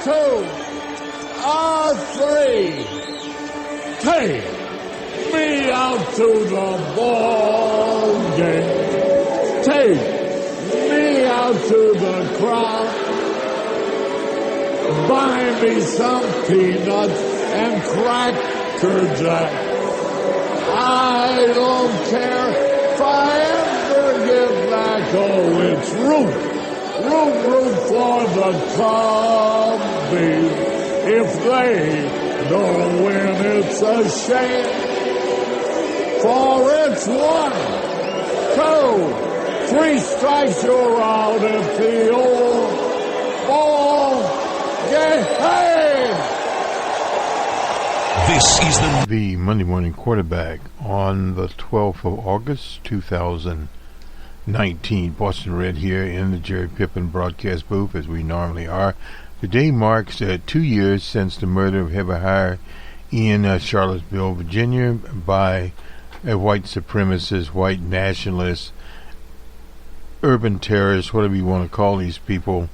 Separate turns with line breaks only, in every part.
two, three. Take me out to the ball game. Take me out to the crowd. Buy me some peanuts and Cracker Jack. I don't care if I ever get back. Oh, it's root for the Cubbies. If they don't win, it's a shame. For it's 1, 2, 3 strikes, you're out at the old ball game. Hey!
This is the Monday Morning Quarterback on the 12th of August, 2019. Boston Red here in the Jerry Pippin broadcast booth, as we normally are. Today marks 2 years since the murder of Heber in Charlottesville, Virginia, by a white supremacist, white nationalist, urban terrorist, whatever you want to call these people.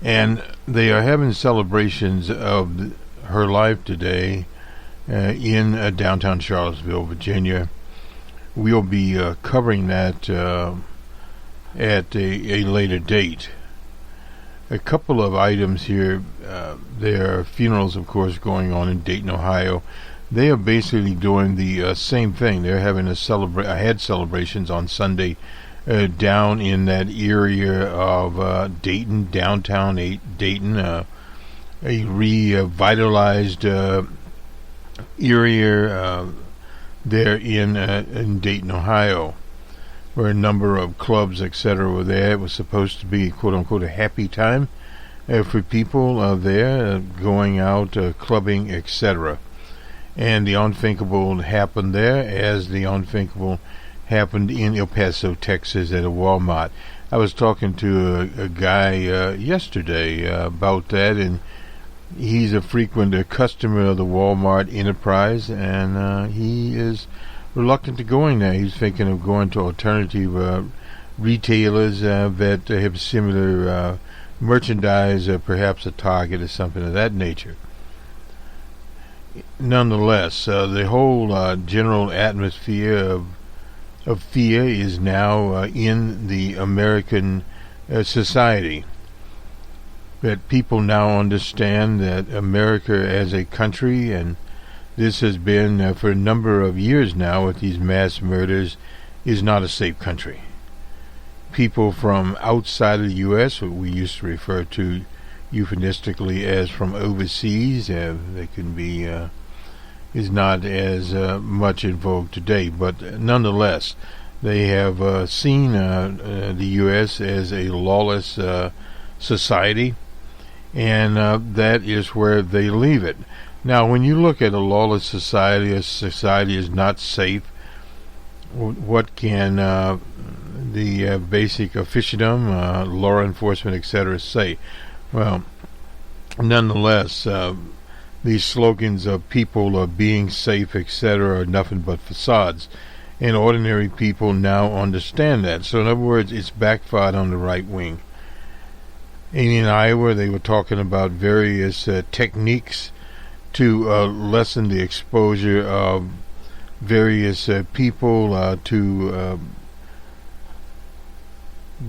And they are having celebrations of her life today in downtown Charlottesville, Virginia. We'll be covering that at a later date. A couple of items here. There are funerals, of course, going on in Dayton, Ohio. They are basically doing the same thing. They're having had celebrations on Sunday down in that area of Dayton, downtown Dayton, a revitalized area there in Dayton, Ohio, where a number of clubs, etc., were there. It was supposed to be, quote-unquote, a happy time for people there going out, clubbing, etc. And the unthinkable happened there, as the unthinkable happened in El Paso, Texas, at a Walmart. I was talking to a guy yesterday about that, and he's a frequent customer of the Walmart enterprise, and he is reluctant to going there. He's thinking of going to alternative retailers that have similar merchandise, perhaps a Target or something of that nature. Nonetheless, the whole general atmosphere of fear is now in the American society. That people now understand that America as a country, and this has been for a number of years now with these mass murders, is not a safe country. People from outside of the U.S., what we used to refer to euphemistically as from overseas, they can be is not as much in vogue today, but nonetheless, they have seen the U.S. as a lawless society, and that is where they leave it. Now, when you look at a lawless society, a society is not safe, what can the basic officialdom, law enforcement, etc. say? Well, nonetheless, these slogans of people being safe, etc., are nothing but facades, and ordinary people now understand that. So in other words, it's backfired on the right wing. In Iowa, they were talking about various techniques to lessen the exposure of various people to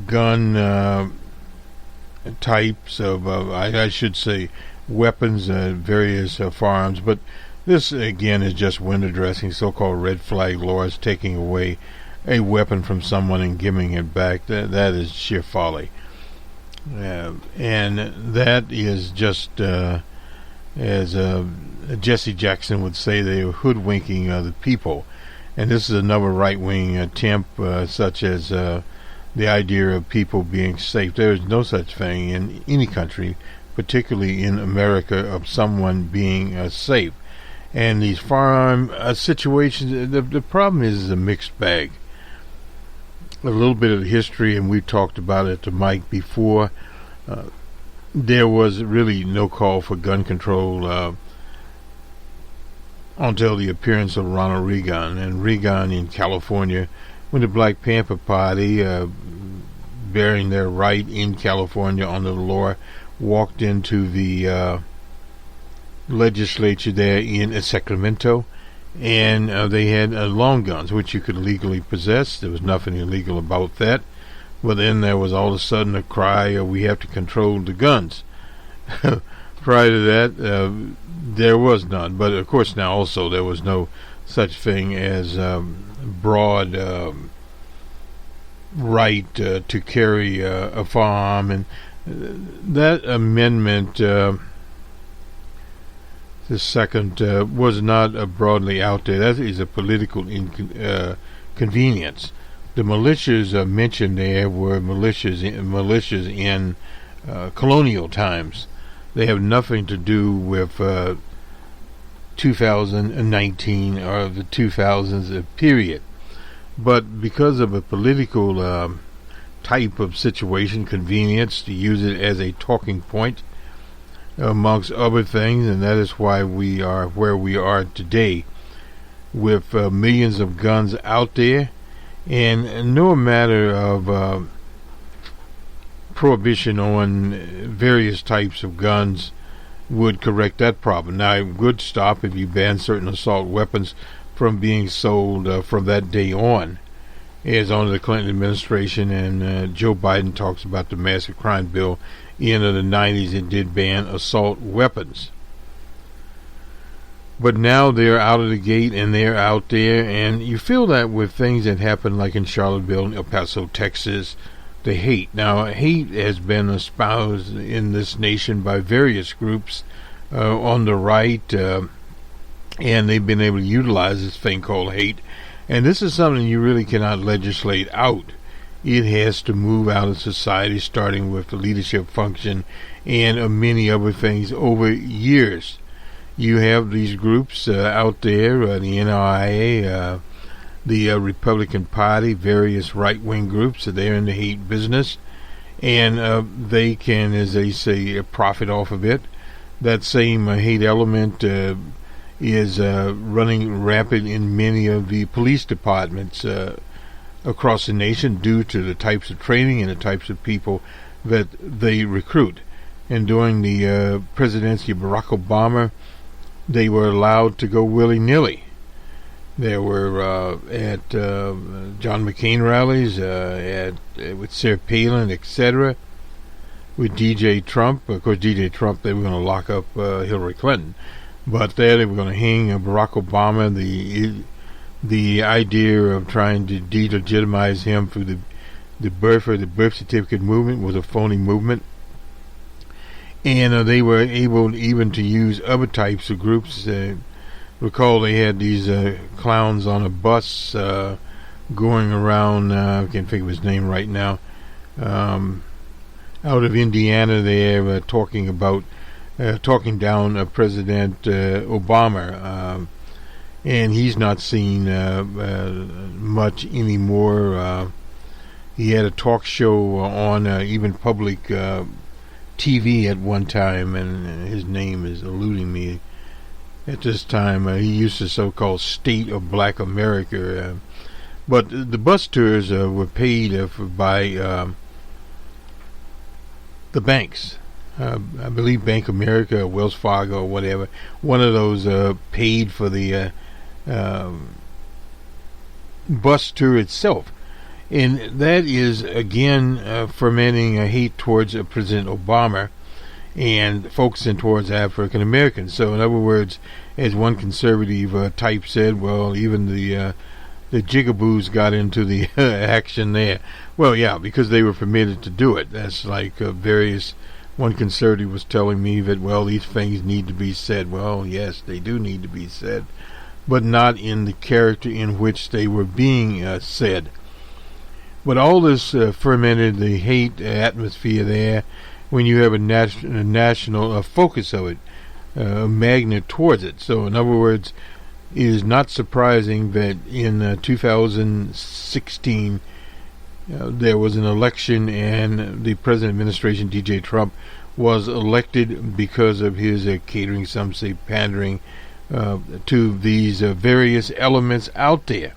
gun types of, I should say, weapons, various firearms. But this, again, is just window dressing, so-called red flag laws, taking away a weapon from someone and giving it back. That is sheer folly. And that is just, as Jesse Jackson would say, they are hoodwinking the people. And this is another right-wing attempt, such as the idea of people being safe. There is no such thing in any country, particularly in America, of someone being safe. And these firearm situations, the problem is a mixed bag. A little bit of history, and we've talked about it to Mike before. There was really no call for gun control until the appearance of Ronald Reagan. And Reagan in California, when the Black Panther Party, bearing their right in California under the law, walked into the legislature there in Sacramento, and they had long guns, which you could legally possess. There was nothing illegal about that. But then there was all of a sudden a cry, we have to control the guns. Prior to that, there was none. But of course now also there was no such thing as broad right to carry a firearm. And that amendment, the second, was not broadly out there. That is a political inconvenience. The militias mentioned there were militias in colonial times. They have nothing to do with 2019 or the 2000s period. But because of a political type of situation, convenience, to use it as a talking point, amongst other things, and that is why we are where we are today, with millions of guns out there, and no matter of prohibition on various types of guns would correct that problem. Now, it would stop if you ban certain assault weapons from being sold from that day on, as under the Clinton administration, and Joe Biden talks about the massive crime bill in the 90s. It did ban assault weapons. But now they're out of the gate and they're out there, and you feel that with things that happen like in Charlottesville, El Paso, Texas, the hate. Now, hate has been espoused in this nation by various groups on the right, and they've been able to utilize this thing called hate. And this is something you really cannot legislate out. It has to move out of society, starting with the leadership function and many other things over years. You have these groups out there, the NRA, the Republican Party, various right-wing groups. They're in the hate business, and they can, as they say, profit off of it. That same hate element is running rampant in many of the police departments across the nation due to the types of training and the types of people that they recruit. And during the presidency of Barack Obama, they were allowed to go willy-nilly. They were at John McCain rallies, with Sarah Palin, etc., with DJ Trump. Of course, DJ Trump, they were going to lock up Hillary Clinton. But there they were going to hang Barack Obama. The idea of trying to delegitimize him through the birth certificate movement was a phony movement. And they were able even to use other types of groups. Recall they had these clowns on a bus going around, I can't think of his name right now, out of Indiana there, talking down President Obama. And he's not seen much anymore. He had a talk show on even public TV at one time, and his name is eluding me at this time. He used the so-called State of Black America. But the bus tours were paid by the banks. I believe Bank of America or Wells Fargo or whatever. One of those paid for the bus tour itself. And that is, again, fermenting a hate towards President Obama and focusing towards African Americans. So, in other words, as one conservative type said, well, even the jigaboos got into the action there. Well, yeah, because they were permitted to do it. That's like one conservative was telling me that, well, these things need to be said. Well, yes, they do need to be said, but not in the character in which they were being said. But all this fermented the hate atmosphere there when you have a national focus of it, a magnet towards it. So, in other words, it is not surprising that in 2016 there was an election and the present administration, DJ Trump, was elected because of his catering, some say pandering, to these various elements out there.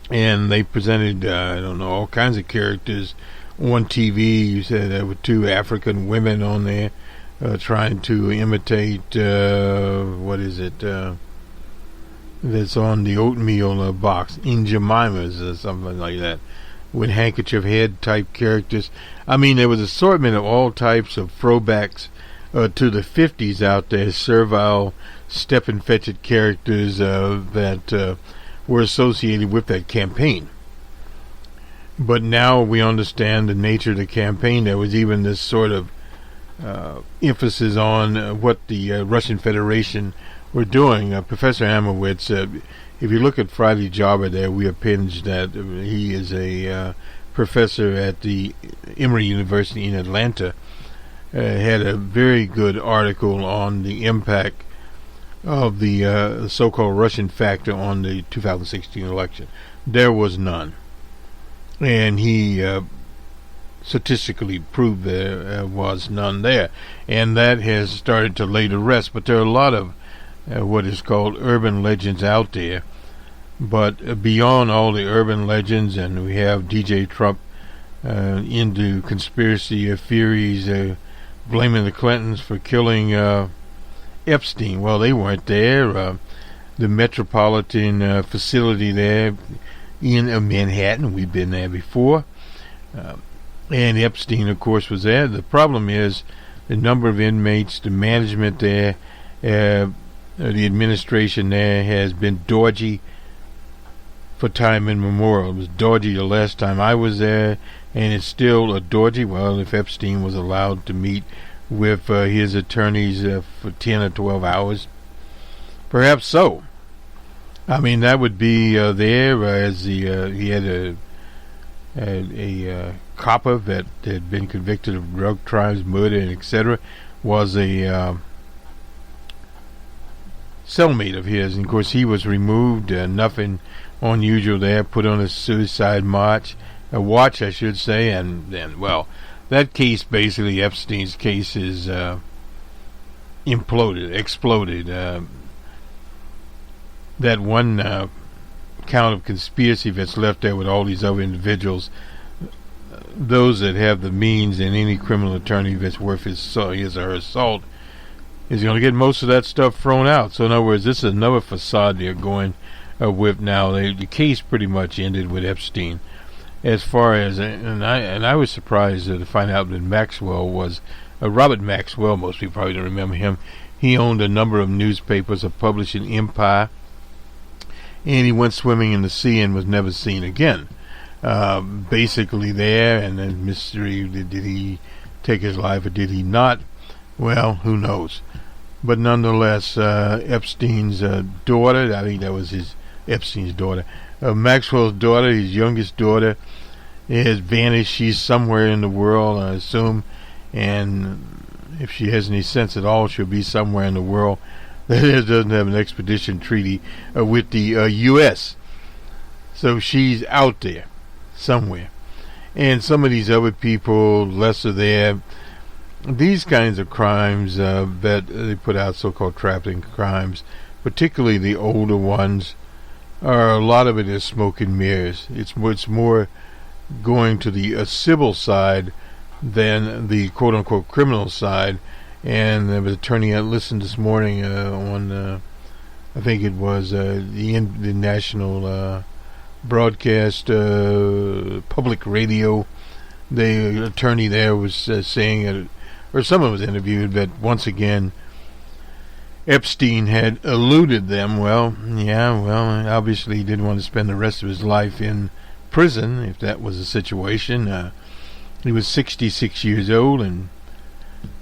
And they presented, all kinds of characters on TV. You said there were two African women on there trying to imitate what is it that's on the oatmeal box, Jemimas or something like that, with handkerchief head type characters. I mean, there was assortment of all types of throwbacks to the 50s out there, servile, step-and-fetch-it characters that were associated with that campaign. But now we understand the nature of the campaign. There was even this sort of emphasis on what the Russian Federation were doing. Professor Amowitz, if you look at Friday Jobber there, we appended that he is a professor at the Emory University in Atlanta, had a very good article on the impact of the so-called Russian factor on the 2016 election. There was none. And he statistically proved there was none there. And that has started to lay to rest. But there are a lot of what is called urban legends out there. But beyond all the urban legends, and we have DJ Trump into conspiracy theories, blaming the Clintons for killing Epstein. Well, they weren't there. The Metropolitan facility there in Manhattan, we've been there before. And Epstein, of course, was there. The problem is the number of inmates, the management there, the administration there has been dodgy for time immemorial. It was dodgy the last time I was there, and it's still dodgy. Well, if Epstein was allowed to meet with his attorneys for 10 or 12 hours, perhaps so. I mean, that would be there as he had a copper that had been convicted of drug crimes, murder, and etc., was a cellmate of his. And of course, he was removed. Nothing unusual there. Put on a suicide watch, I should say. And well, that case, basically, Epstein's case is exploded. That one count of conspiracy that's left there with all these other individuals, those that have the means, and any criminal attorney that's worth his or her salt is going to get most of that stuff thrown out. So in other words, this is another facade they're going with now. The case pretty much ended with Epstein. As far as, and I was surprised to find out that Maxwell was Robert Maxwell. Most people probably don't remember him. He owned a number of newspapers, a publishing empire, and he went swimming in the sea and was never seen again. Basically there, and then mystery, did he take his life or did he not? Well, who knows? But nonetheless, Epstein's daughter, I think that was Epstein's daughter, Maxwell's daughter, his youngest daughter, has vanished. She's somewhere in the world, I assume, and if she has any sense at all, she'll be somewhere in the world that doesn't have an extradition treaty with the U.S. So she's out there somewhere. And some of these other people, lesser there, these kinds of crimes that they put out, so-called trafficking crimes, particularly the older ones, a lot of it is smoke and mirrors. It's more going to the civil side than the quote-unquote criminal side. And there was an attorney I listened this morning on, I think it was the national broadcast, public radio. The attorney there was saying, or someone was interviewed, that once again Epstein had eluded them. Well, obviously he didn't want to spend the rest of his life in prison, if that was the situation. He was 66 years old, and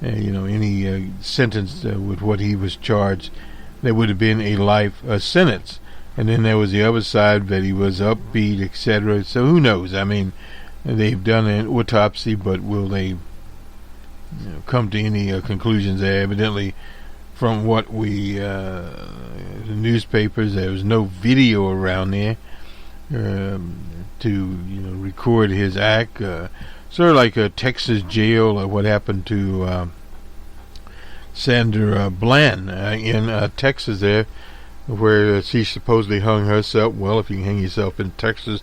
any sentence with what he was charged, there would have been a life sentence. And then there was the other side that he was upbeat, etc. So who knows? I mean, they've done an autopsy, but will they come to any conclusions there? Evidently, from what the newspapers, there was no video around there to record his act. Sort of like a Texas jail, or what happened to Sandra Bland in Texas there, where she supposedly hung herself. Well, if you can hang yourself in Texas,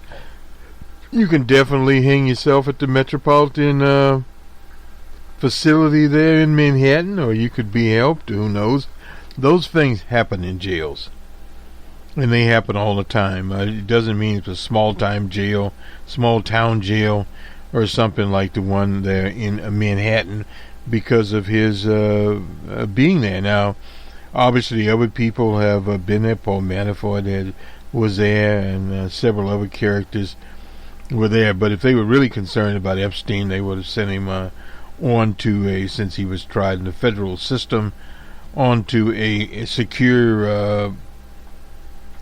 You can definitely hang yourself at the Metropolitan facility there in Manhattan, or you could be helped. Who knows? Those things happen in jails, and they happen all the time. It doesn't mean it's a small-time jail, small-town jail, or something like the one there in Manhattan because of his being there. Now, obviously, other people have been there. Paul Manafort was there, and several other characters were there. But if they were really concerned about Epstein, they would have sent him on to since he was tried in the federal system, onto a secure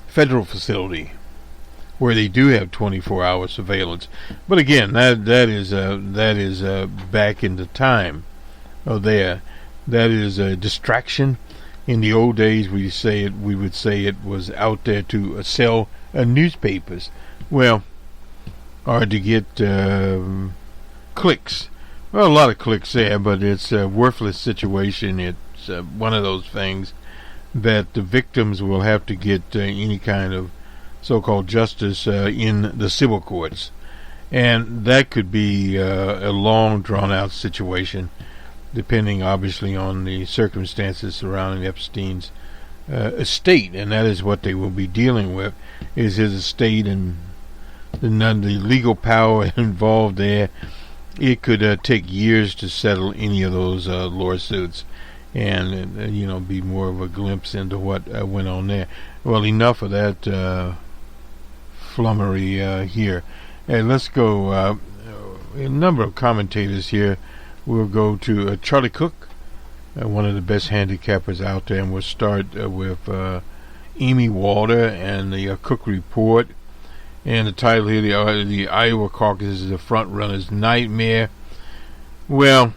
federal facility where they do have 24-hour surveillance. But again, that is back into time. That is a distraction. In the old days, we would say it was out there to sell newspapers, or to get clicks. Well, a lot of clicks there, but it's a worthless situation. It's one of those things that the victims will have to get any kind of so-called justice in the civil courts, and that could be a long, drawn-out situation, depending obviously on the circumstances surrounding Epstein's estate, and that is what they will be dealing with, is his estate and the legal power involved there. It could take years to settle any of those lawsuits, and be more of a glimpse into what went on there. Well, enough of that flummery here. Hey, let's go. A number of commentators here. We'll go to Charlie Cook, one of the best handicappers out there, and we'll start with Amy Walter and the Cook Report. And the title here, the Iowa caucus is the front runner's nightmare. Well,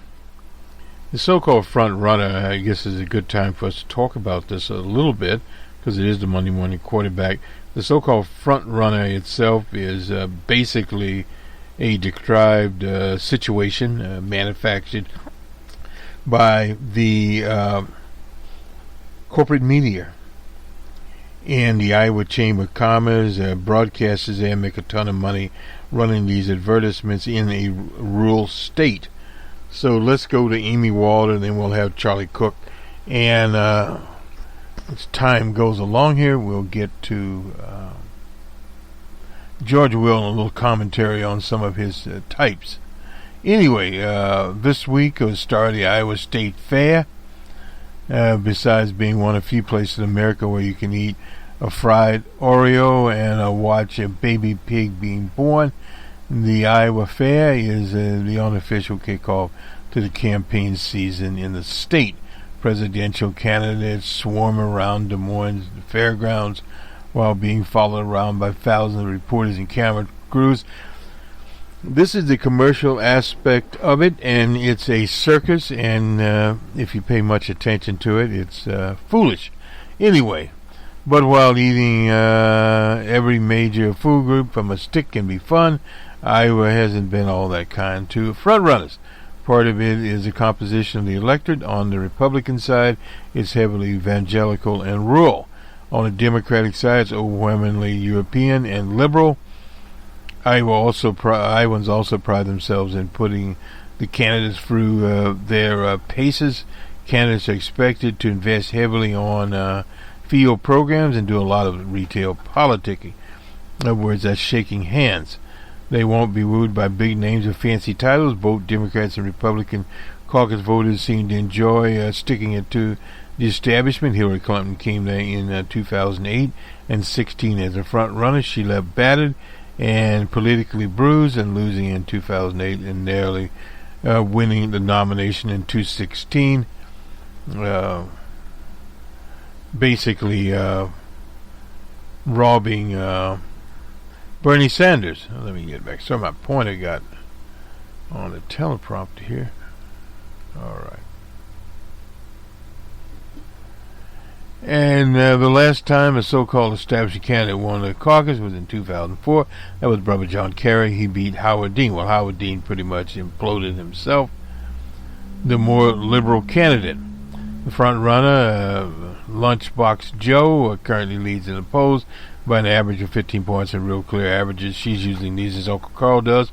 the so-called front runner, I guess, is a good time for us to talk about this a little bit, because it is the Monday morning quarterback. The so-called front runner itself is basically a contrived situation manufactured by the corporate media. And the Iowa Chamber of Commerce broadcasters there make a ton of money running these advertisements in a rural state. So let's go to Amy Walter, and then we'll have Charlie Cook. And as time goes along here, we'll get to George Will and a little commentary on some of his types. Anyway, this week was started the Iowa State Fair. Besides being one of few places in America where you can eat a fried Oreo and watch a baby pig being born, the Iowa Fair is the unofficial kickoff to the campaign season in the state. Presidential candidates swarm around Des Moines fairgrounds while being followed around by thousands of reporters and camera crews. This is the commercial aspect of it, and it's a circus, and if you pay much attention to it, it's foolish. Anyway, but while eating every major food group from a stick can be fun, Iowa hasn't been all that kind to front runners. Part of it is the composition of the electorate. On the Republican side, it's heavily evangelical and rural. On the Democratic side, it's overwhelmingly European and liberal. Iowans also pride themselves in putting the candidates through their paces. Candidates are expected to invest heavily on field programs and do a lot of retail politicking. In other words, that's shaking hands. They won't be wooed by big names or fancy titles. Both Democrats and Republican caucus voters seem to enjoy sticking it to the establishment. Hillary Clinton came there in 2008 and 16 as a front runner. She left battered and politically bruised, and losing in 2008 and narrowly winning the nomination in 2016. Basically robbing Bernie Sanders. Let me get back. So my pointer got on the teleprompter here. All right. And the last time a so-called established candidate won the caucus was in 2004. That was Brother John Kerry. He beat Howard Dean. Well, Howard Dean pretty much imploded himself, the more liberal candidate. The front runner, Lunchbox Joe, currently leads in the polls. by an average of 15 points in real clear averages. She's using these as Uncle Carl does,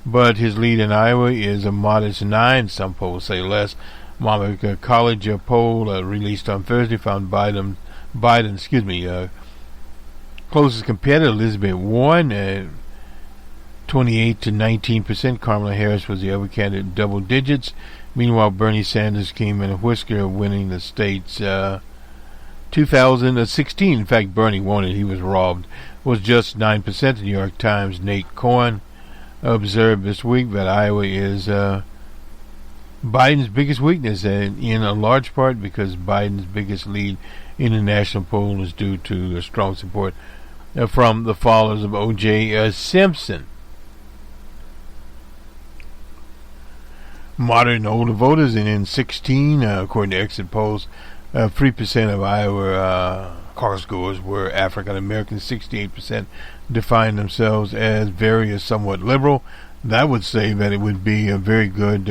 but his lead in Iowa is a modest 9. Some polls say less. Monmouth College poll released on Thursday found Biden, closest competitor Elizabeth Warren, 28 to 19%. Kamala Harris was the other candidate in double digits. Meanwhile, Bernie Sanders came in a whisker of winning the state's 2016. In fact, Bernie won it. He was robbed. Was just 9%. The New York Times' Nate Cohen observed this week that Iowa is Biden's biggest weakness, and in a large part because Biden's biggest lead in the national poll is due to the strong support from the followers of O.J. Simpson. Moderate and older voters, and in 16, according to exit polls, 3% of Iowa caucus goers were African Americans. 68% defined themselves as very or somewhat liberal. That would say that it would be a very good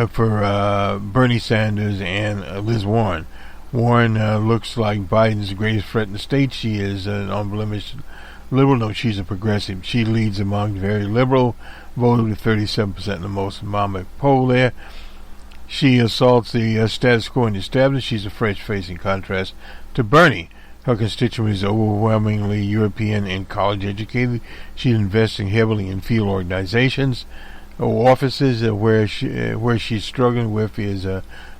for Bernie Sanders and Liz Warren. Warren looks like Biden's greatest threat in the state. She is an unblemished liberal. No, she's a progressive. She leads among very liberal voters with 37% in the most Monmouth poll there. She assaults the status quo and established. She's a fresh face in contrast to Bernie. Her constituent is overwhelmingly European and college educated. She's investing heavily in field organizations. Offices where she's struggling with is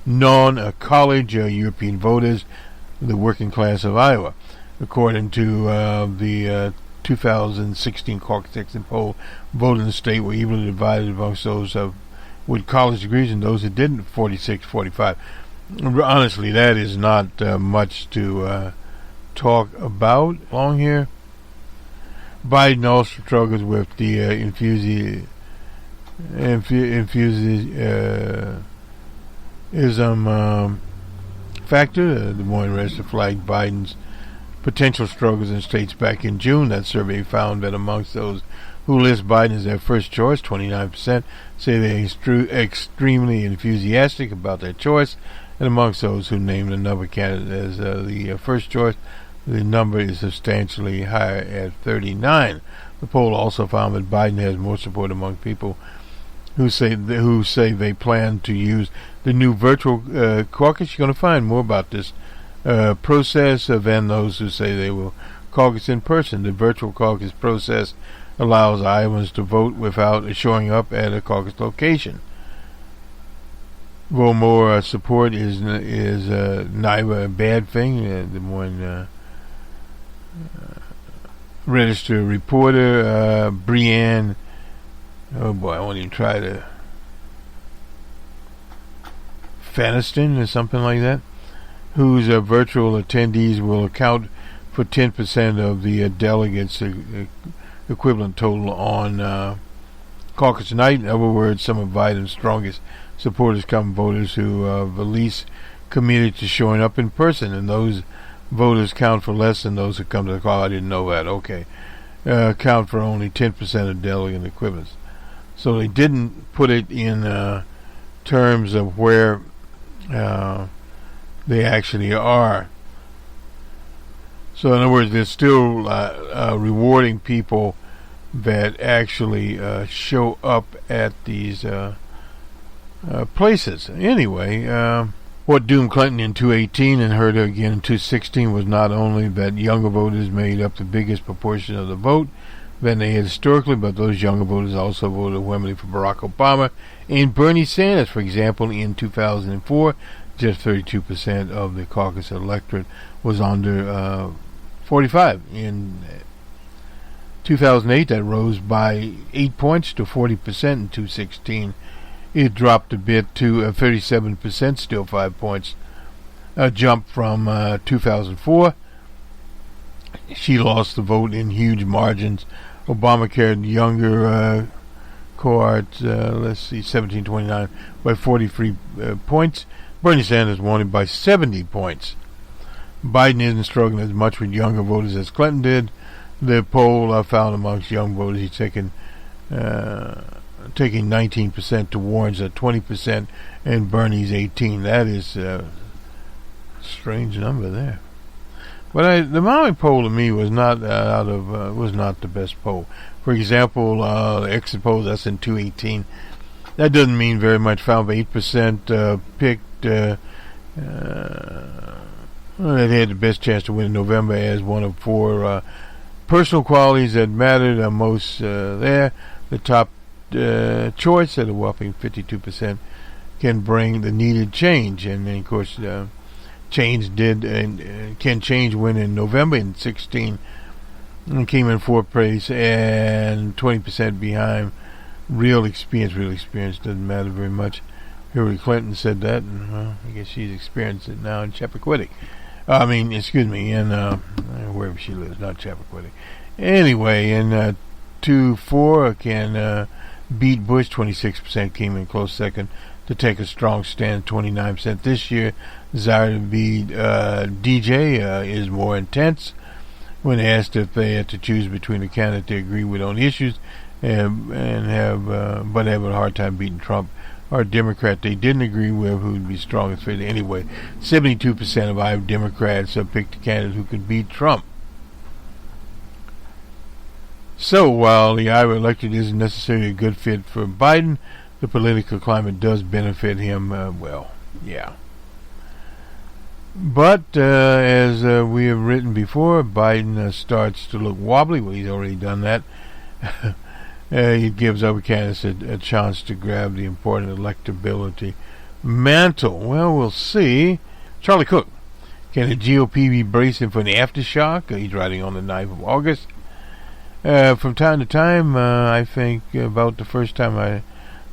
non-college European voters, the working class of Iowa. According to the 2016 caucus exit poll, voted in the state were evenly divided amongst those with college degrees and those that didn't, 46-45. Honestly, that is not much to talk about long here. Biden also struggles with the infusionism factor. The Morning Register flagged Biden's potential struggles in states back in June. That survey found that amongst those who list Biden as their first choice, 29% say they're extremely enthusiastic about their choice, and amongst those who named another candidate as the first choice, the number is substantially higher at 39. The poll also found that Biden has more support among people who say they plan to use the new virtual caucus. You're going to find more about this process than those who say they will caucus in person. The virtual caucus process allows Iowans to vote without showing up at a caucus location. Though more support is neither a bad thing. The Morning Register reporter Brianne, oh boy, I won't even try to, Faniston or something like that, whose virtual attendees will account for 10% of the delegates equivalent total on caucus night. In other words, some of Biden's strongest supporters come voters who are the least committed to showing up in person, and those voters count for less than those who come to the call. I didn't know that. Okay. Count for only 10% of delegate equivalents. So they didn't put it in terms of where they actually are. So in other words, they're still rewarding people that actually show up at these places. Anyway, what doomed Clinton in 2018 and hurt her again in 2016 was not only that younger voters made up the biggest proportion of the vote than they had historically, but those younger voters also voted overwhelmingly for Barack Obama and Bernie Sanders. For example, in 2004, just 32% of the caucus electorate was under 45. In 2008, that rose by 8 points to 40%. In 2016, it dropped a bit to 37%, still 5 points. A jump from 2004. She lost the vote in huge margins. Obamacare younger cohort, 1729, by 43 points. Bernie Sanders won it by 70 points. Biden isn't struggling as much with younger voters as Clinton did. The poll found amongst young voters he's taking 19% to Warren's at 20% and Bernie's 18%. That is a strange number there. But the Maui poll to me was not was not the best poll. For example, the exit poll that's in 2018. That doesn't mean very much. Found 8% picked that had the best chance to win in November as one of 4 personal qualities that mattered most there. The top choice at a whopping 52% can bring the needed change, and then of course change did and can change when in November in 16 and came in 4th place and 20% behind real experience. Real experience doesn't matter very much. Hillary Clinton said that, and well, I guess she's experienced it now in Chappaquiddick. In wherever she lives, not Chappaquiddick. Anyway, in 2-4 can beat Bush. 26% came in close second to take a strong stand. 29% this year. Desire to beat DJ is more intense. When asked if they had to choose between a candidate they agree with on issues and have a hard time beating Trump or a Democrat they didn't agree with who would be strongest fit anyway, 72% of Iowa Democrats picked a candidate who could beat Trump. So while the Iowa electorate isn't necessarily a good fit for Biden, the political climate does benefit him. But as we have written before, Biden starts to look wobbly. Well, he's already done that. He gives other candidates a chance to grab the important electability mantle. Well, we'll see. Charlie Cook. Can the GOP be bracing for an aftershock? He's writing on the 9th of August. From time to time, I think about the first time I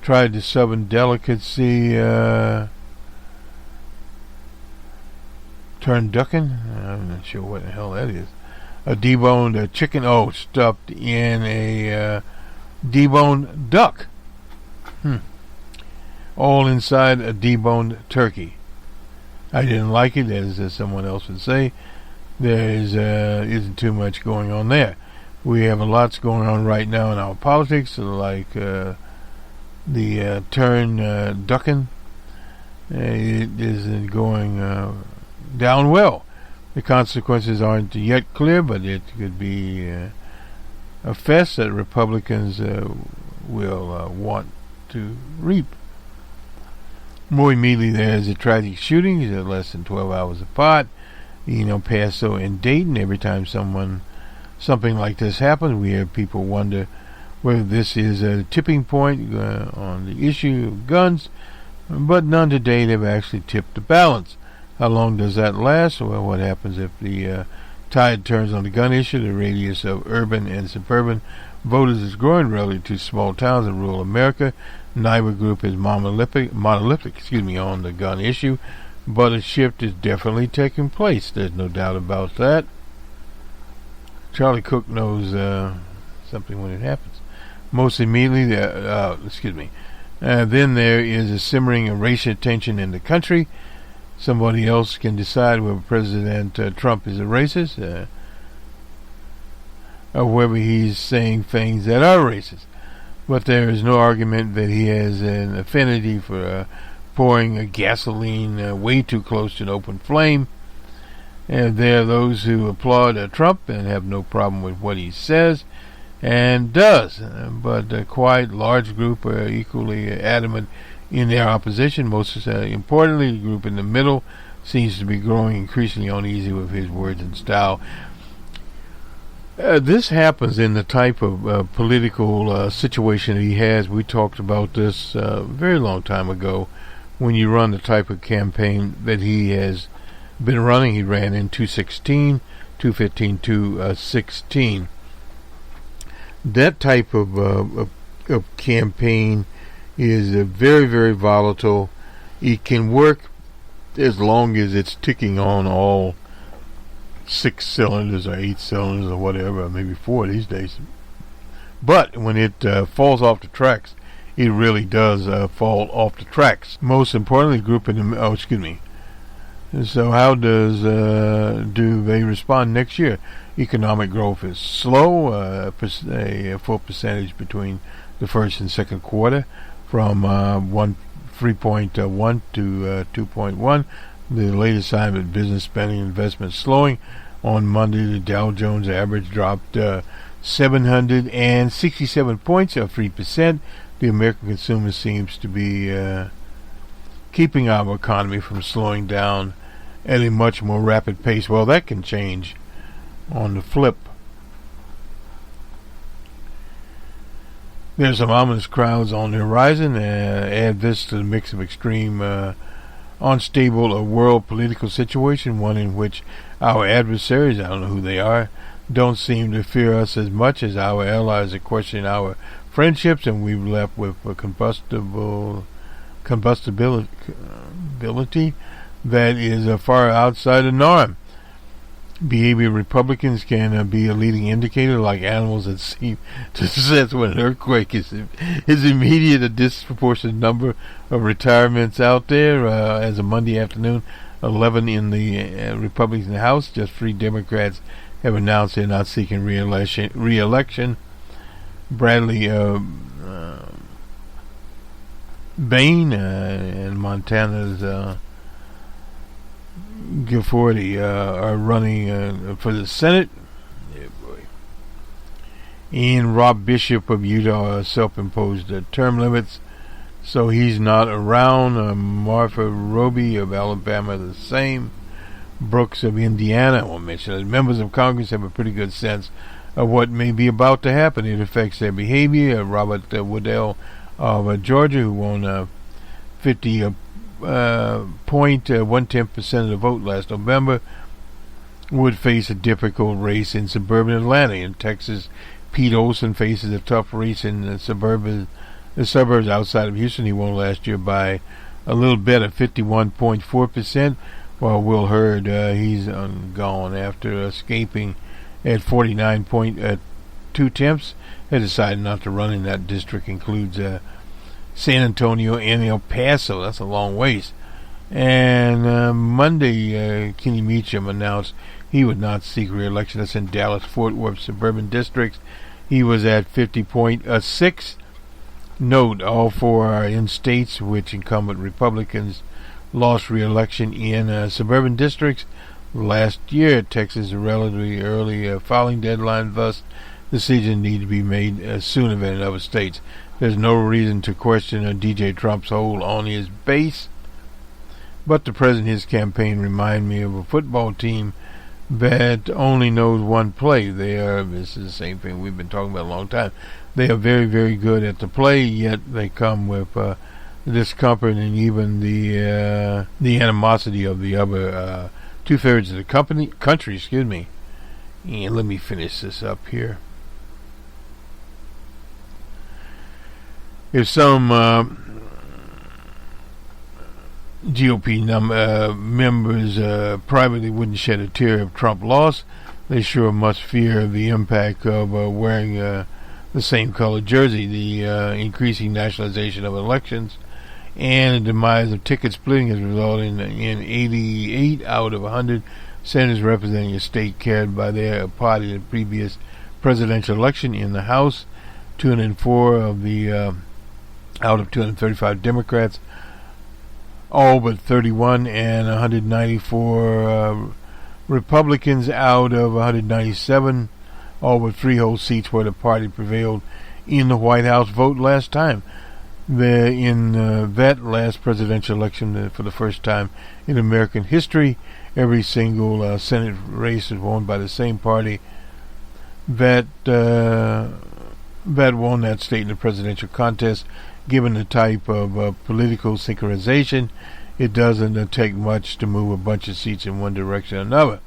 tried the Southern delicacy turducken. I'm not sure what the hell that is. A deboned chicken, stuffed in a deboned duck. All inside a deboned turkey. I didn't like it, as someone else would say. There isn't too much going on there. We have a lot going on right now in our politics, like the turducken. It isn't going down well. The consequences aren't yet clear, but it could be a fest that Republicans will want to reap. More immediately, there's a tragic shooting. They're less than 12 hours apart. Paso and Dayton. Every time something like this happens, we have people wonder whether this is a tipping point on the issue of guns, but none to date have actually tipped the balance. How long does that last? Well, what happens if the tide turns on the gun issue? The radius of urban and suburban voters is growing relative to small towns in rural America. Neither group is monolithic on the gun issue, but a shift is definitely taking place. There's no doubt about that. Charlie Cook knows something when it happens. Most immediately, then there is a simmering of racial tension in the country. Somebody else can decide whether President Trump is a racist or whether he's saying things that are racist. But there is no argument that he has an affinity for pouring gasoline way too close to an open flame. And there are those who applaud Trump and have no problem with what he says and does. But a quite large group are equally adamant in their opposition. Most importantly, the group in the middle seems to be growing increasingly uneasy with his words and style. This happens in the type of political situation that he has. We talked about this a very long time ago. When you run the type of campaign that he has been running, he ran in 2016, 2015, 2016. That type of campaign is very, very volatile. It can work as long as it's ticking on all 6 cylinders or 8 cylinders or whatever, maybe 4 these days. But when it falls off the tracks, it really does fall off the tracks. Most importantly, group in the So how do they respond next year? Economic growth is slow, a full percentage between the first and second quarter, from 3.1 to 2.1. The latest sign of business spending and investment slowing. On Monday, the Dow Jones average dropped 767 points, or 3%. The American consumer seems to be keeping our economy from slowing down at a much more rapid pace. Well, that can change on the flip. There's some ominous clouds on the horizon. Add this to the mix of extreme, unstable world political situation, one in which our adversaries, I don't know who they are, don't seem to fear us as much as our allies are questioning our friendships, and we've left with a combustibility that is far outside the norm. Behavior of Republicans can be a leading indicator, like animals that seem to sense when an earthquake is immediate. A disproportionate number of retirements out there. As of Monday afternoon, 11 in the Republican House, just 3 Democrats have announced they're not seeking re-election. Bradley Bain and Montana's Giffordy are running for the Senate. Yeah, boy. And Rob Bishop of Utah self-imposed term limits, so he's not around. Martha Roby of Alabama, the same. Brooks of Indiana, I won't mention it. Members of Congress have a pretty good sense of what may be about to happen. It affects their behavior. Robert Woodell of Georgia, who won 50.110% of the vote last November, would face a difficult race in suburban Atlanta. In Texas, Pete Olson faces a tough race in the suburbs outside of Houston. He won last year by a little better, 51.4%, while Will Hurd, he's gone after escaping at 49.2 attempts. Had decided not to run in that district. Includes San Antonio and El Paso. That's a long ways. And Monday, Kenny Meacham announced he would not seek re-election. That's in Dallas-Fort Worth suburban districts. He was at 50.6. Note, all 4 are in states which incumbent Republicans lost re-election in suburban districts last year. Texas, a relatively early filing deadline, thus decision need to be made sooner than in other states. There's no reason to question DJ Trump's hold on his base, but the president and his campaign remind me of a football team that only knows one play. This is the same thing we've been talking about a long time. They are very, very good at the play, yet they come with discomfort and even the animosity of the other 2/3 of the country. Excuse me. And let me finish this up here. If some GOP members privately wouldn't shed a tear if Trump lost, they sure must fear the impact of wearing the same colored jersey, the increasing nationalization of elections, and the demise of ticket splitting has resulted in 88 out of 100 senators representing a state carried by their party in the previous presidential election. In the House, 204 of the out of 235 Democrats, all but 31, and 194 Republicans out of 197, all but 3 whole seats where the party prevailed in the White House vote last time. In that last presidential election, for the first time in American history, every single Senate race is won by the same party that won that state in the presidential contest. Given the type of political synchronization, it doesn't take much to move a bunch of seats in one direction or another.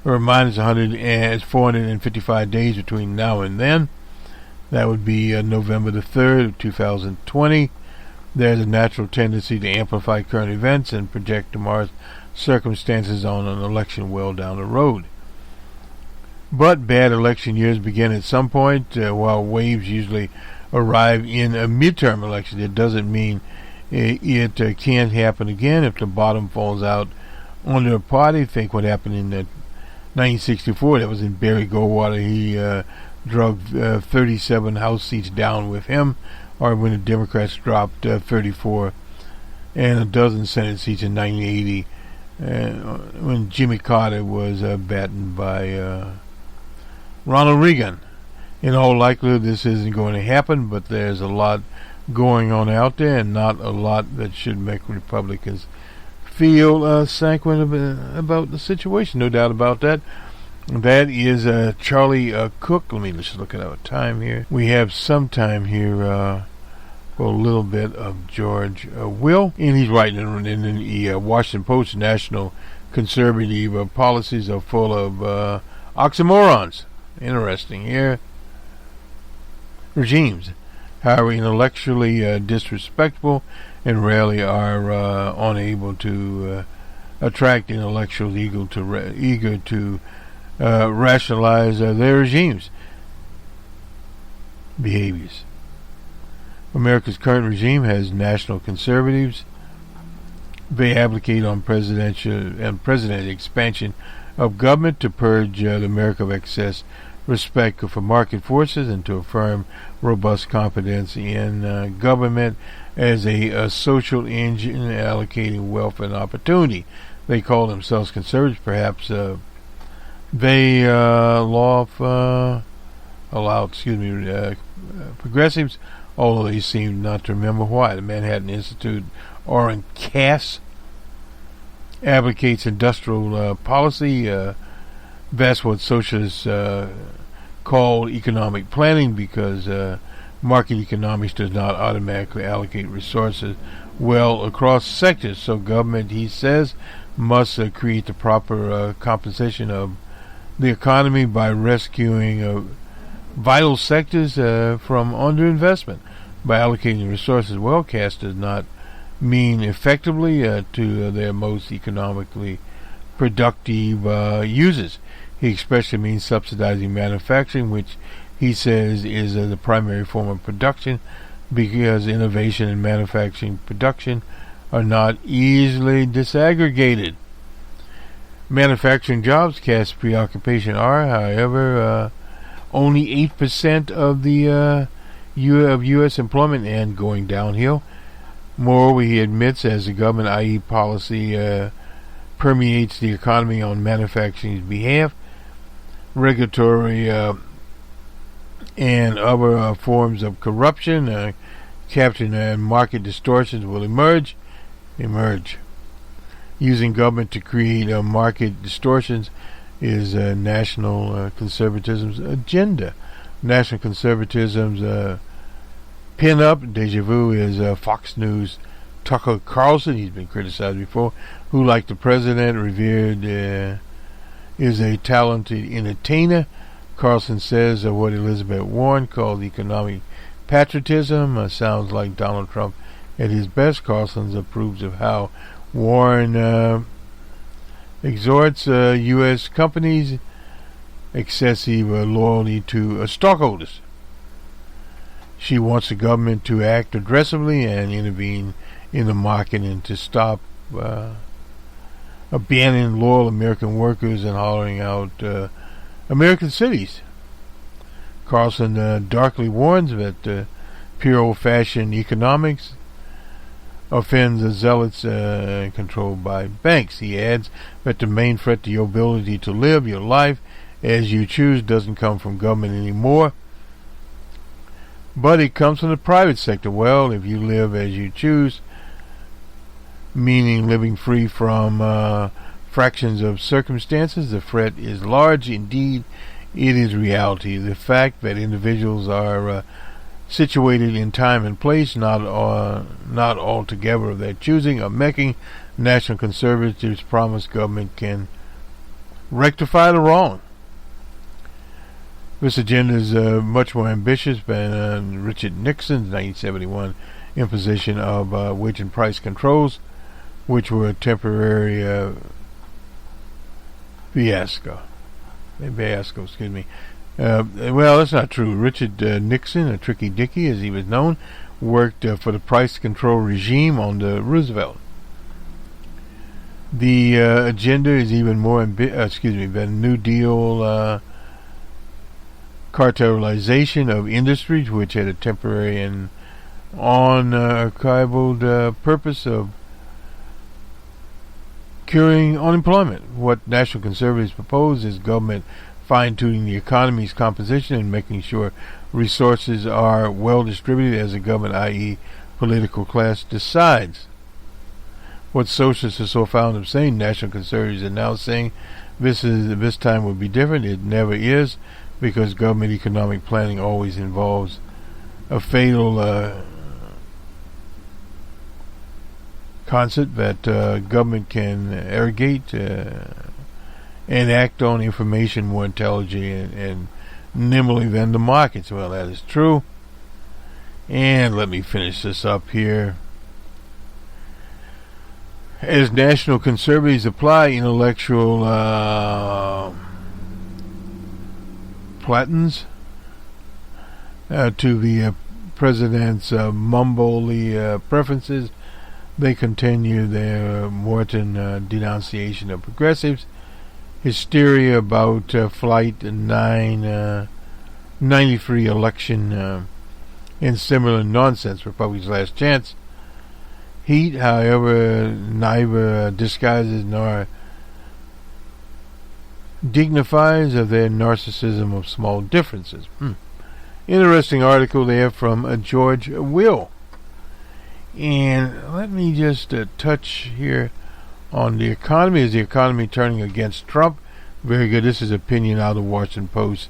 A reminder, it's 455 days between now and then. That would be November the 3rd of 2020. There's a natural tendency to amplify current events and project tomorrow's circumstances on an election well down the road. But bad election years begin at some point. While waves usually arrive in a midterm election, it doesn't mean it can't happen again if the bottom falls out on their party. Think what happened in 1964. That was in Barry Goldwater. He drug 37 House seats down with him, or when the Democrats dropped 34 and a dozen Senate seats in 1980 when Jimmy Carter was battened by Ronald Reagan. In all likelihood, this isn't going to happen, but there's a lot going on out there, and not a lot that should make Republicans feel sanguine about the situation. No doubt about that. That is Charlie Cook. Let me just look at our time here. We have some time here for a little bit of George Will, and he's writing in the Washington Post. National conservative policies are full of oxymorons. Interesting here. Regimes, however, intellectually disrespectful and rarely are unable to attract intellectuals eager to rationalize their regimes' behaviors. America's current regime has national conservatives. They advocate on president expansion of government to purge America of excess respect for market forces and to affirm robust confidence in government as a social engine allocating wealth and opportunity. They call themselves conservatives. Perhaps they allow progressives, although they seem not to remember why. The Manhattan Institute, Orrin Cass, advocates industrial policy. That's what socialists call economic planning, because market economics does not automatically allocate resources well across sectors. So government, he says, must create the proper compensation of the economy by rescuing vital sectors from underinvestment. By allocating resources well, Cass does not mean effectively to their most economically productive users. He especially means subsidizing manufacturing, which he says is the primary form of production, because innovation and manufacturing production are not easily disaggregated. Manufacturing jobs, Cass' preoccupation, are, however, only 8% of the U.S. employment and going downhill. Moreover, he admits, as the government, i.e. policy, permeates the economy on manufacturing's behalf, regulatory and other forms of corruption, capturing and market distortions will emerge. Using government to create market distortions is national conservatism's agenda. National conservatism's pin-up, deja vu, is Fox News' Tucker Carlson. He's been criticized before, who, like the president, revered is a talented entertainer. Carlson says what Elizabeth Warren called economic patriotism sounds like Donald Trump at his best. Carlson approves of how Warren exhorts U.S. companies' excessive loyalty to stockholders. She wants the government to act aggressively and intervene in the market and to stop abandoning loyal American workers and hollowing out American cities. Carlson darkly warns that pure old-fashioned economics offends the zealots controlled by banks. He adds that the main threat to your ability to live your life as you choose doesn't come from government anymore, but it comes from the private sector. Well, if you live as you choose, meaning living free from fractions of circumstances, the threat is large. Indeed, it is reality. The fact that individuals are situated in time and place, not altogether of their choosing, are making national conservatives promise government can rectify the wrong. This agenda is much more ambitious than Richard Nixon's 1971 imposition of wage and price controls, which were a temporary fiasco. Well, that's not true. Richard Nixon, a Tricky Dicky as he was known, worked for the price control regime under Roosevelt. The agenda is even more than New Deal cartelization of industries, which had a temporary and archival purpose of curing unemployment. What National Conservatives propose is government fine-tuning the economy's composition and making sure resources are well distributed as the government, i.e. political class, decides. What socialists are so fond of saying, National Conservatives are now saying this time will be different. It never is, because government economic planning always involves a fatal concept that government can arrogate and act on information more intelligently and nimbly than the markets. Well, that is true. And let me finish this up here. As National Conservatives apply intellectual platons to the president's mumbly preferences, they continue their Morton denunciation of progressives, hysteria about Flight 993 election, and similar nonsense. Republicans' last chance. Heat, however, neither disguises nor dignifies of their narcissism of small differences. Interesting article there from George Will. And let me just touch here on the economy. Is the economy turning against Trump? Very good. This is opinion out of the Washington Post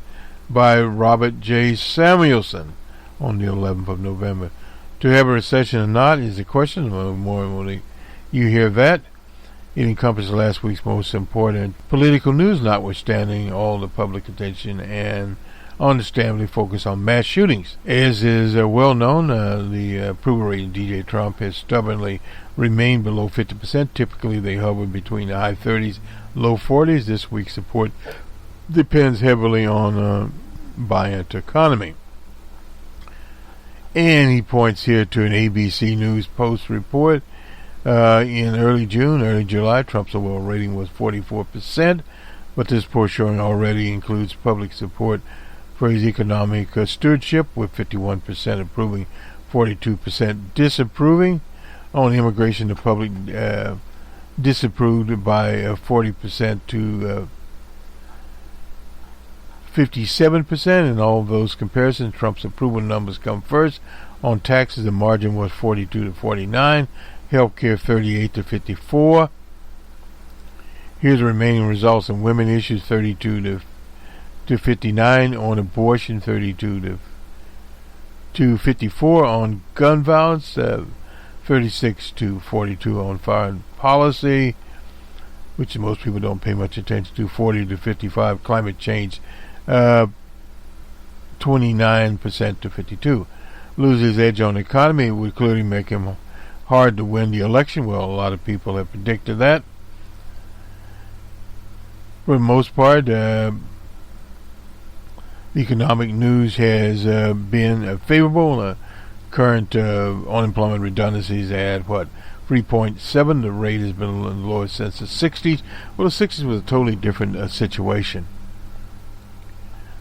by Robert J. Samuelson on the 11th of November. To have a recession or not is the question. More you hear that. It encompasses last week's most important political news, notwithstanding all the public attention and understandably focus on mass shootings. As is well known, the approval rating DJ Trump has stubbornly remained below 50%. Typically they hover between the high 30s, low 40s. This week's support depends heavily on buoyant economy. And he points here to an ABC News Post report. In early July, Trump's overall rating was 44%, but this poll showing already includes public support for his economic stewardship, with 51% approving, 42% disapproving. On immigration, the public disapproved by 40% to 57%. In all of those comparisons, Trump's approval numbers come first. On taxes, the margin was 42 to 49. Healthcare, 38 to 54. Here's the remaining results on women issues: 32 to 59. On abortion, 32 to 54. On gun violence, 36 to 42. On foreign policy, which most people don't pay much attention to, 40 to 55. Climate change, 29% to 52. Loses edge on the economy. It would clearly make him hard to win the election. Well, a lot of people have predicted that. For the most part, the economic news has been favorable. Current unemployment redundancies at 3.7. The rate has been the lowest since the 60s. Well, the 60s was a totally different situation.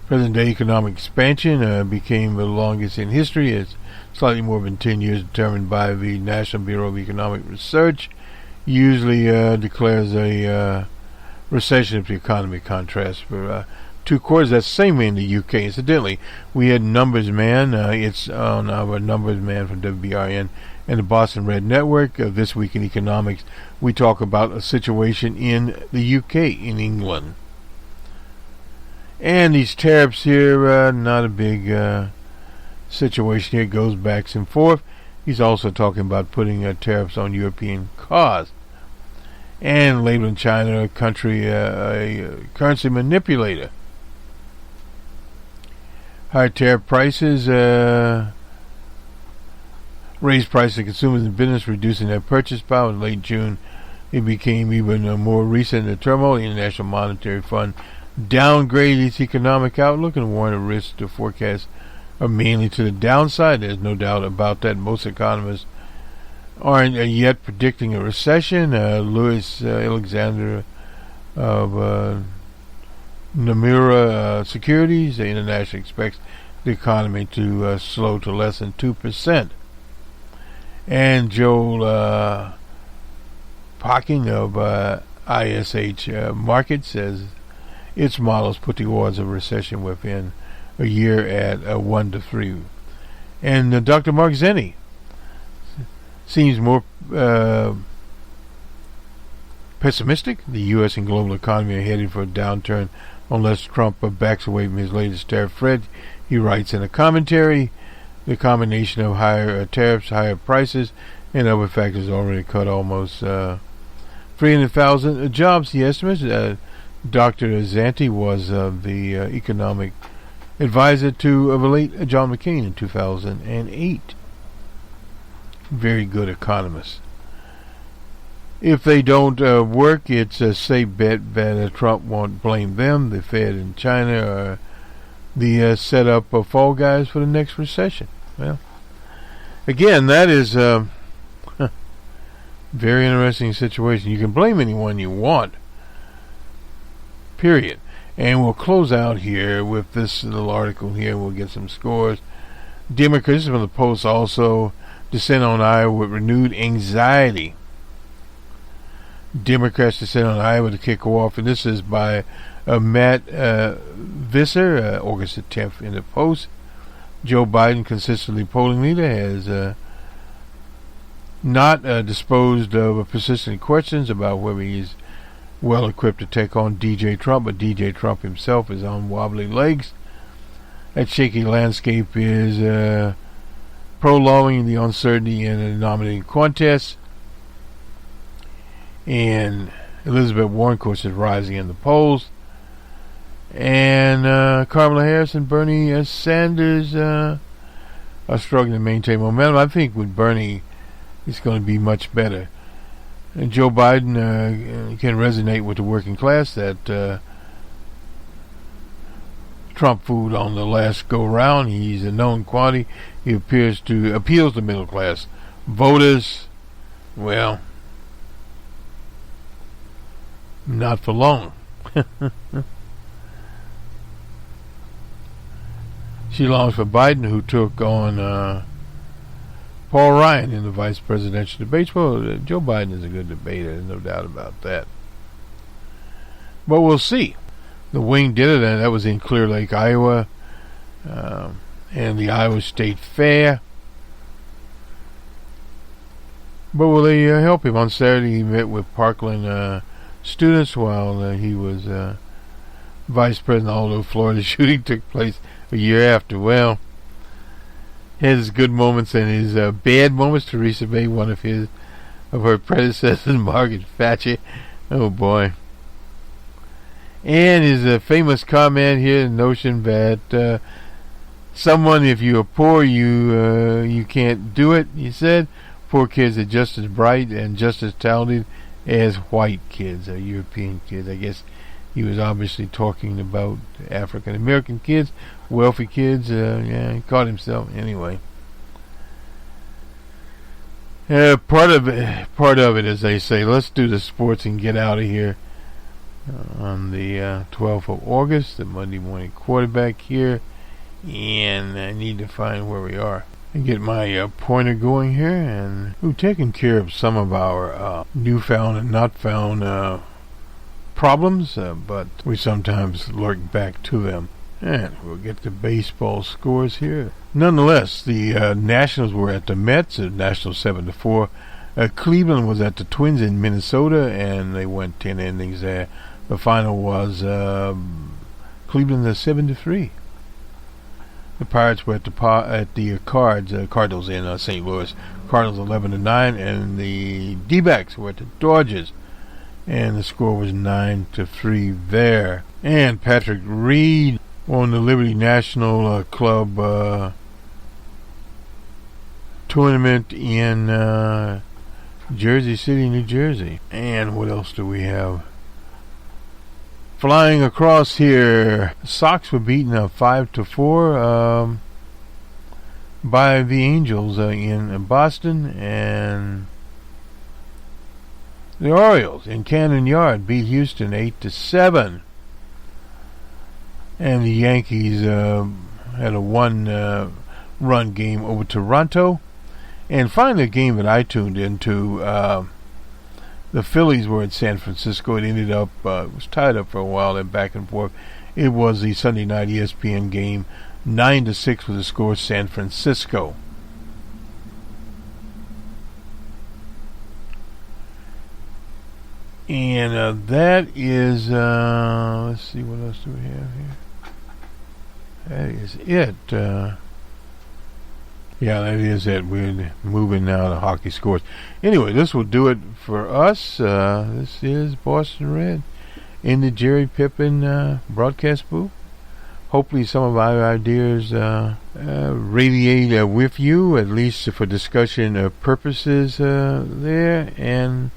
Present-day economic expansion became the longest in history. It's slightly more than 10 years, determined by the National Bureau of Economic Research. Usually declares a recession if the economy contrasts for 2 quarters. That's the same way in the UK. Incidentally, we had Numbers Man. It's on our Numbers Man from WBRN and the Boston Red Network. This Week in Economics, we talk about a situation in the UK, in England. And these tariffs here, not a big situation here. It goes back and forth. He's also talking about putting tariffs on European cars. And labeling China a country, a currency manipulator. Higher tariff prices raise prices to consumers and business, reducing their purchase power. In late June, it became even more recent in the turmoil. The International Monetary Fund downgraded its economic outlook and warned of risks to forecast are mainly to the downside. There's no doubt about that. Most economists aren't yet predicting a recession. Louis Alexander of Nomura Securities, the International, expects the economy to slow to less than 2%. And Joel pickpocketing of ISH markets as its models put the odds of recession within a year at 1 to 3. And Dr. Mark Zenny seems more pessimistic. The U.S. and global economy are headed for a downturn unless Trump backs away from his latest tariff threat. He writes in a commentary, the combination of higher tariffs, higher prices, and other factors already cut almost 300,000 jobs, he estimates. Dr. Zanti was the economic advisor to the late John McCain in 2008. Very good economist. If they don't work, it's a safe bet that Trump won't blame them. The Fed and China are the setup of fall guys for the next recession. Well, again, that is a very interesting situation. You can blame anyone you want, period. And we'll close out here with this little article here. We'll get some scores. Democrats from the Post also descend on Iowa with renewed anxiety. Democrats descend on Iowa to kick off, and this is by Matt Visser, August the 10th in the Post. Joe Biden, consistently polling leader, has not disposed of persistent questions about whether he's well equipped to take on DJ Trump, but DJ Trump himself is on wobbly legs. That shaky landscape is prolonging the uncertainty in the nominating contest. And Elizabeth Warren, of course, is rising in the polls. And Kamala Harris and Bernie Sanders are struggling to maintain momentum. I think with Bernie, it's going to be much better. And Joe Biden can resonate with the working class that Trump fooled on the last go-round. He's a known quantity. He appeals to middle class voters. Well, not for long. She longs for Biden, who took on Paul Ryan in the vice presidential debates. Well, Joe Biden is a good debater, there's no doubt about that. But we'll see. The Wing did it, and that was in Clear Lake, Iowa, and the Iowa State Fair. But will they help him? On Saturday, he met with Parkland students while he was vice president, although Florida shooting took place a year after. Well, he had his good moments and his bad moments. Theresa May, one of her predecessors, Margaret Thatcher. Oh boy. And his famous comment here, the notion that someone, if you are poor, you can't do it. He said, poor kids are just as bright and just as talented as white kids, or European kids. I guess he was obviously talking about African American kids, wealthy kids. Yeah, he caught himself anyway. Part of it, as they say. Let's do the sports and get out of here. On the 12th of August, the Monday morning quarterback here, and I need to find where we are and get my pointer going here. And we've taken care of some of our newfound and not found problems, but we sometimes lurk back to them. And we'll get the baseball scores here. Nonetheless, the Nationals were at the Mets, Nationals 7-4. Cleveland was at the Twins in Minnesota, and they went 10 innings there. The final was Cleveland 7-3. The Pirates were at the Cardinals in St. Louis. Cardinals 11-9, and the D-backs were at the Dodgers, and the score was 9-3 there. And Patrick Reed won the Liberty National Club tournament in Jersey City, New Jersey. And what else do we have? Flying across here, Sox were beaten 5-4 by the Angels in Boston, and the Orioles in Camden Yard beat Houston 8-7. And the Yankees had a one-run game over Toronto. And finally, a game that I tuned into, the the Phillies were in San Francisco. It ended up, it was tied up for a while and back and forth. It was the Sunday night ESPN game, 9-6 was the score, San Francisco. And that is, let's see, what else do we have here? That is it. Yeah, that is it. We're moving now to hockey scores. Anyway, this will do it for us. This is Boston Red in the Jerry Pippin broadcast booth. Hopefully some of our ideas radiate with you, at least for discussion purposes there. And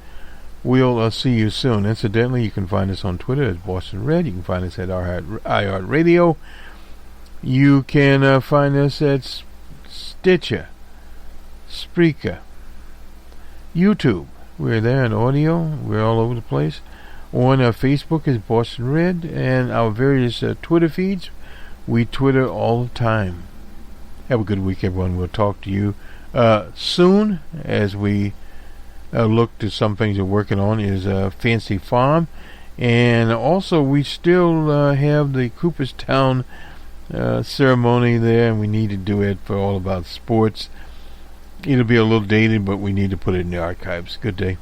we'll see you soon. Incidentally, you can find us on Twitter as Boston Red. You can find us at iHeart Radio. You can find us at Stitcher, Spreaker, YouTube. We're there in audio. We're all over the place. On Facebook is Boston Red, and our various Twitter feeds. We Twitter all the time. Have a good week, everyone. We'll talk to you soon as we look to some things we're working on is Fancy Farm. And also we still have the Cooperstown ceremony there, and we need to do it for All About Sports. It'll be a little dated, but we need to put it in the archives. Good day.